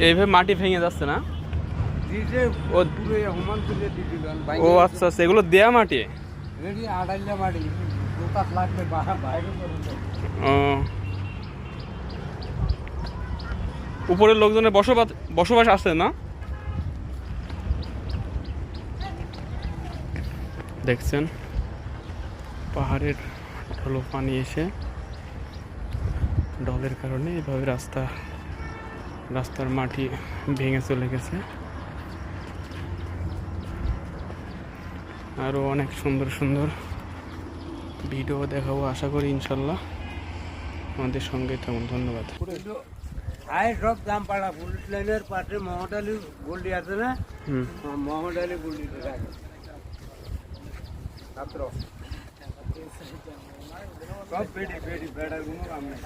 এইভাবে মাটি ভেঙে যাচ্ছে না? ও পুরো হুমান তুলে দিছিল ও আচ্ছা আচ্ছা, এগুলো দেয়া মাটি? রেডি আড়াইলা মাটি দোকান লাগবে বাইরে করতে। ও, উপরের লোকজনের বসবাস আছে না? দেখছেন পাহাড়ের ঢলো পানি এসে ঢলের কারণে এভাবে রাস্তার মাটি ভেঙে চলে গেছে। আরো অনেক সুন্দর সুন্দর ভিডিও দেখাবো আশা করি ইনশাল্লাহ। আমাদের সঙ্গে তেমন ধন্যবাদ। আই সব দাম পাড়া পুলিশ লাইনের পাশে মোহাম্মদ আলী গোল্ডি আছে না? মোহাম্মদ আলী গোল্ডি ছাত্র সব বেড়ি বেড়ার কোনো কাম নেই।